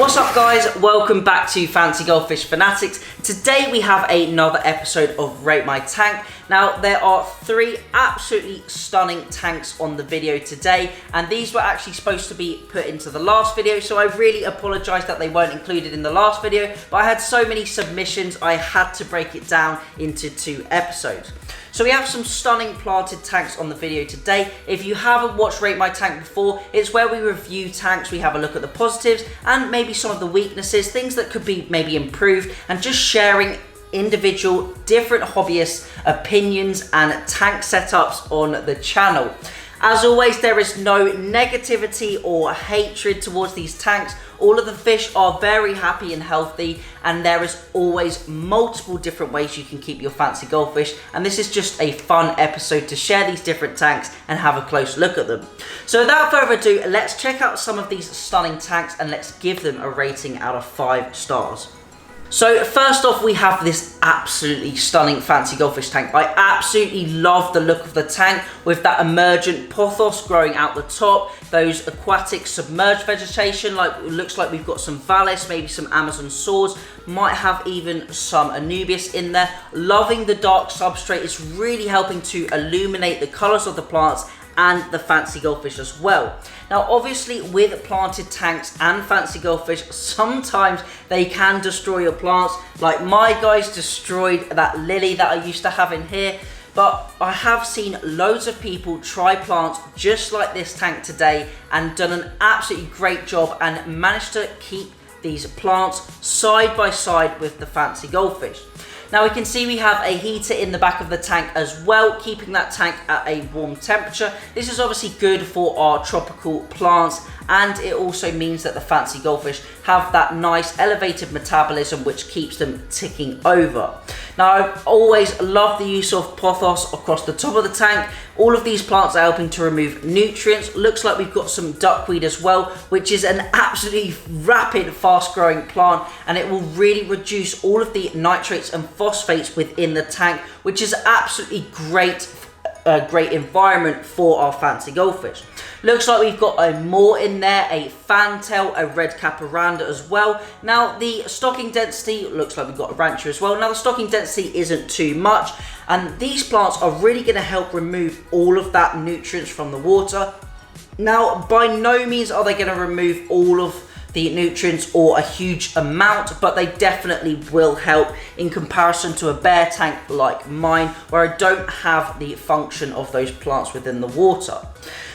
What's up guys, welcome back to Fancy Goldfish Fanatics. Today we have another episode of Rate My Tank. Now there are three absolutely stunning tanks on the video today, and these were actually supposed to be put into the last video, so I really apologise that they weren't included in the last video, but I had so many submissions I had to break it down into 2 episodes. So we have some stunning planted tanks on the video today. If you haven't watched Rate My Tank before, it's where we review tanks, we have a look at the positives and maybe some of the weaknesses, things that could be maybe improved, and just sharing individual different hobbyists' opinions and tank setups on the channel. As always, there is no negativity or hatred towards these tanks. All of the fish are very happy and healthy, and there is always multiple different ways you can keep your fancy goldfish, and this is just a fun episode to share these different tanks and have a close look at them. So without further ado, let's check out some of these stunning tanks and let's give them a rating out of 5 stars. So first off, we have this absolutely stunning Fancy Goldfish tank. I absolutely love the look of the tank with that emergent pothos growing out the top, those aquatic submerged vegetation, looks like we've got some Vallis, maybe some Amazon swords, might have even some Anubias in there. Loving the dark substrate, it's really helping to illuminate the colours of the plants and the Fancy Goldfish as well. Now obviously with planted tanks and Fancy Goldfish, sometimes they can destroy your plants, like my guys destroyed that lily that I used to have in here. But I have seen loads of people try plants just like this tank today and done an absolutely great job and managed to keep these plants side by side with the Fancy Goldfish. Now we can see we have a heater in the back of the tank as well, keeping that tank at a warm temperature. This is obviously good for our tropical plants, and it also means that the Fancy Goldfish have that nice elevated metabolism which keeps them ticking over. Now I've always loved the use of pothos across the top of the tank. All of these plants are helping to remove nutrients. Looks like we've got some duckweed as well, which is an absolutely rapid, fast growing plant, and it will really reduce all of the nitrates and phosphates within the tank, which is absolutely great environment for our Fancy Goldfish. Looks like we've got a moor in there, a fantail, a red caparanda as well. Now the stocking density, looks like we've got a rancher as well. Now the stocking density isn't too much, and these plants are really going to help remove all of that nutrients from the water. Now by no means are they going to remove all of the nutrients or a huge amount, but they definitely will help in comparison to a bare tank like mine, where I don't have the function of those plants within the water.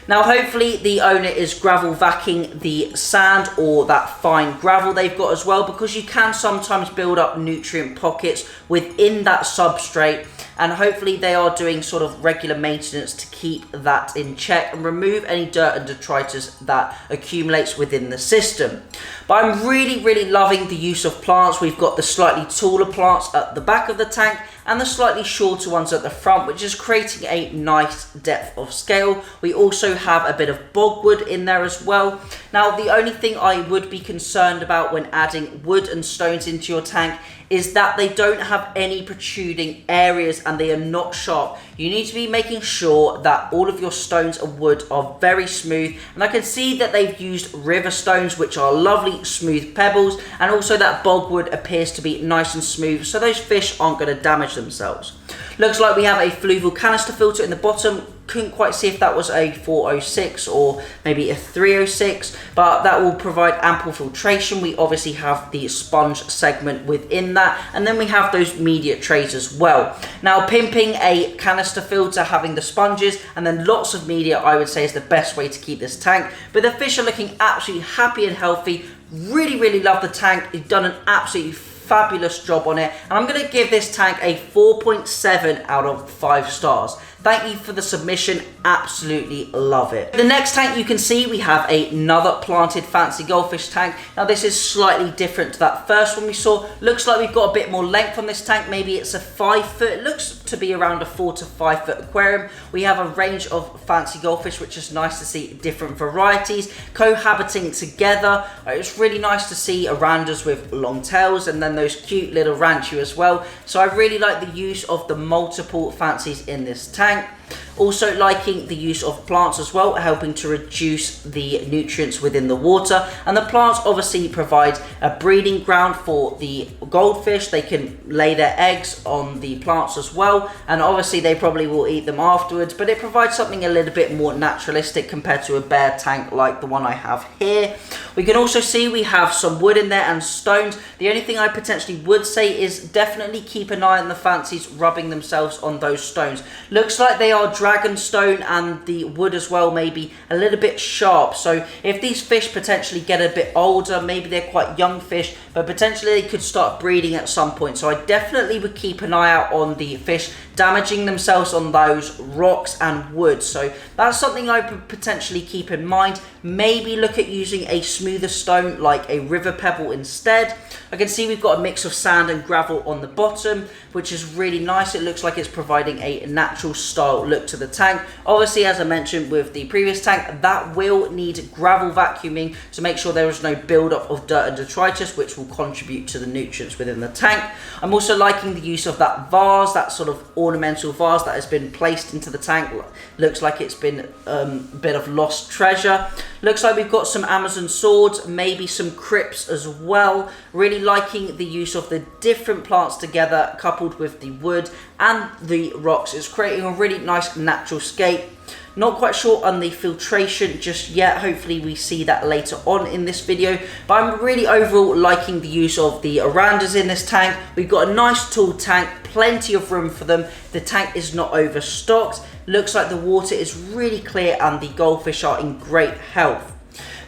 Now hopefully the owner is gravel vacuuming the sand or that fine gravel they've got as well, because you can sometimes build up nutrient pockets within that substrate, and hopefully they are doing sort of regular maintenance to keep that in check and remove any dirt and detritus that accumulates within the system. But I'm really loving the use of plants. We've got the slightly taller plants at the back of the tank and the slightly shorter ones at the front, which is creating a nice depth of scale. We also have a bit of bogwood in there as well. Now the only thing I would be concerned about when adding wood and stones into your tank is that they don't have any protruding areas and they are not sharp. You need to be making sure that all of your stones and wood are very smooth, and I can see that they've used river stones, which are lovely smooth pebbles, and also that bogwood appears to be nice and smooth, so those fish aren't going to damage themselves. Looks like we have a fluvial canister filter in the bottom. Couldn't quite see if that was a 406 or maybe a 306, but that will provide ample filtration. We obviously have the sponge segment within that, and then we have those media trays as well. Now pimping a canister filter, having the sponges and then lots of media, I would say is the best way to keep this tank. But the fish are looking absolutely happy and healthy. Really love the tank. You've done an absolutely fabulous job on it, and I'm going to give this tank a 4.7 out of 5 stars. Thank you for the submission, absolutely love it. The next tank you can see we have another planted Fancy Goldfish tank. Now this is slightly different to that first one we saw. Looks like we've got a bit more length on this tank, maybe it's a 5 foot, it looks to be around a 4 to 5 foot aquarium. We have a range of Fancy Goldfish, which is nice to see different varieties cohabiting together. It's really nice to see arandas with long tails, and then then those cute little ranchu as well. So I really like the use of the multiple fancies in this tank. Also liking the use of plants as well, helping to reduce the nutrients within the water. And the plants obviously provide a breeding ground for the goldfish. They can lay their eggs on the plants as well, and obviously they probably will eat them afterwards, but it provides something a little bit more naturalistic compared to a bare tank like the one I have here. We can also see we have some wood in there and stones. The only thing I potentially would say is definitely keep an eye on the fancies rubbing themselves on those stones. Looks like they are dragon stone, and the wood as well may be a little bit sharp. So if these fish potentially get a bit older, maybe they're quite young fish, but potentially they could start breeding at some point. So I definitely would keep an eye out on the fish damaging themselves on those rocks and wood. So that's something I would potentially keep in mind. Maybe look at using a smoother stone like a river pebble instead. I can see we've got a mix of sand and gravel on the bottom, which is really nice. It looks like it's providing a natural style look to the tank. Obviously, as I mentioned with the previous tank, that will need gravel vacuuming to make sure there is no buildup of dirt and detritus, which will contribute to the nutrients within the tank. I'm also liking the use of that vase, that sort of ornamental vase that has been placed into the tank. Looks like it's been a bit of lost treasure. Looks like we've got some Amazon swords, maybe some crypts as well. Really liking the use of the different plants together coupled with the wood and the rocks. It's creating a really nice natural scape. Not quite sure on the filtration just yet. Hopefully we see that later on in this video. But I'm really overall liking the use of the orandas in this tank. We've got a nice tall tank, plenty of room for them. The tank is not overstocked. Looks like the water is really clear and the goldfish are in great health.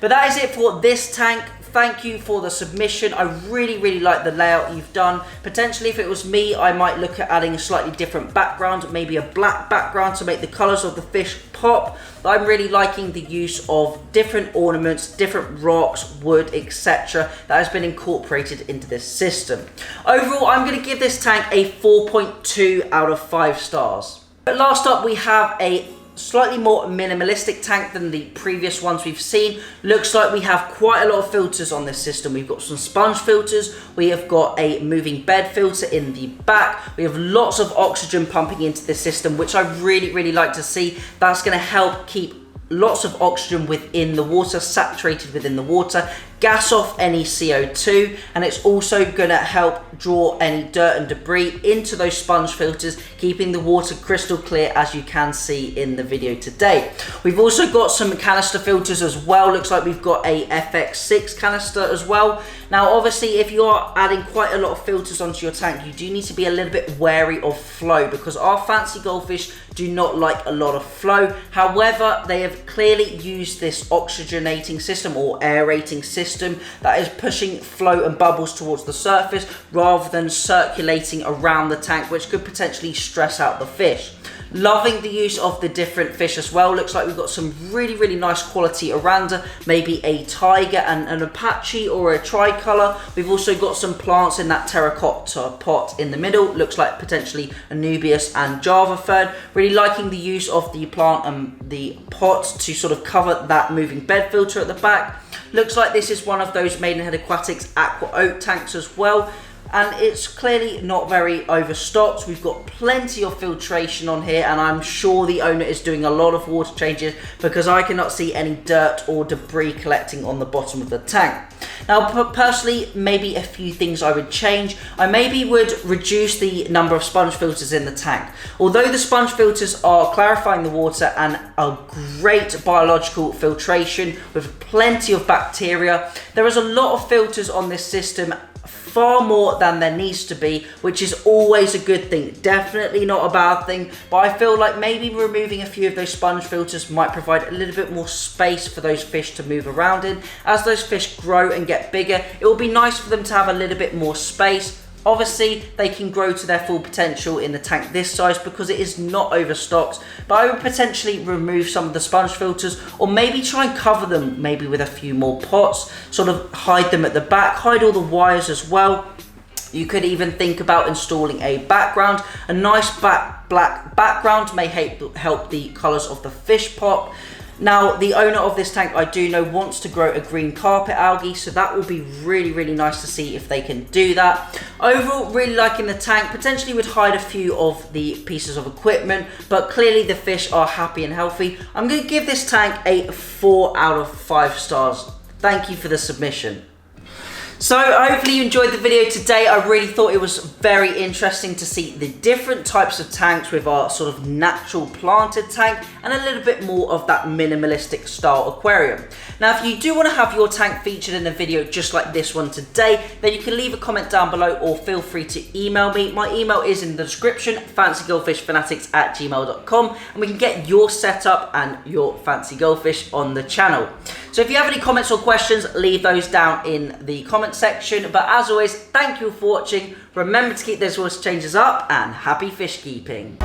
But that is it for this tank. Thank you for the submission. I really like the layout you've done. Potentially, if it was me, I might look at adding a slightly different background, maybe a black background to make the colors of the fish pop. But I'm really liking the use of different ornaments, different rocks, wood, etc. that has been incorporated into this system. Overall, I'm going to give this tank a 4.2 out of 5 stars. But last up, we have a slightly more minimalistic tank than the previous ones we've seen. Looks like we have quite a lot of filters on this system. We've got some sponge filters, we have got a moving bed filter in the back, we have lots of oxygen pumping into the system, which I really like to see. That's going to help keep lots of oxygen within the water, saturated within the water, gas off any CO2, and it's also going to help draw any dirt and debris into those sponge filters, keeping the water crystal clear, as you can see in the video today. We've also got some canister filters as well. Looks like we've got a FX6 canister as well. Now obviously, if you are adding quite a lot of filters onto your tank, you do need to be a little bit wary of flow, because our fancy goldfish do not like a lot of flow. However, they have clearly used this oxygenating system or aerating system that is pushing flow and bubbles towards the surface rather than circulating around the tank, which could potentially stress out the fish. Loving the use of the different fish as well. Looks like we've got some really nice quality oranda, maybe a tiger and an apache or a tricolor. We've also got some plants in that terracotta pot in the middle. Looks like potentially Anubias and Java fern. Really liking the use of the plant and the pot to sort of cover that moving bed filter at the back. Looks like this is one of those Maidenhead Aquatics aqua oat tanks as well. And it's clearly not very overstocked. We've got plenty of filtration on here, and I'm sure the owner is doing a lot of water changes because I cannot see any dirt or debris collecting on the bottom of the tank. Now, personally, maybe a few things I would change. I maybe would reduce the number of sponge filters in the tank. Although the sponge filters are clarifying the water and a great biological filtration with plenty of bacteria, there is a lot of filters on this system, far more than there needs to be, which is always a good thing. Definitely not a bad thing, but I feel like maybe removing a few of those sponge filters might provide a little bit more space for those fish to move around in. As those fish grow and get bigger, it will be nice for them to have a little bit more space. Obviously, they can grow to their full potential in the tank this size because it is not overstocked, but I would potentially remove some of the sponge filters, or maybe try and cover them maybe with a few more pots, sort of hide them at the back, hide all the wires as well. You could even think about installing a background. A nice black background may help the colors of the fish pop. Now, the owner of this tank, I do know, wants to grow a green carpet algae, so that will be really, really nice to see if they can do that. Overall, really liking the tank. Potentially would hide a few of the pieces of equipment, but clearly the fish are happy and healthy. I'm going to give this tank a 4 out of 5 stars. Thank you for the submission. So hopefully you enjoyed the video today. I really thought it was very interesting to see the different types of tanks with our sort of natural planted tank and a little bit more of that minimalistic style aquarium. Now, if you do want to have your tank featured in a video just like this one today, then you can leave a comment down below or feel free to email me. My email is in the description, fancygoldfishfanatics@gmail.com, and we can get your setup and your fancy goldfish on the channel. So if you have any comments or questions, leave those down in the comment section. But as always, thank you for watching. Remember to keep those voice changes up and happy fish keeping.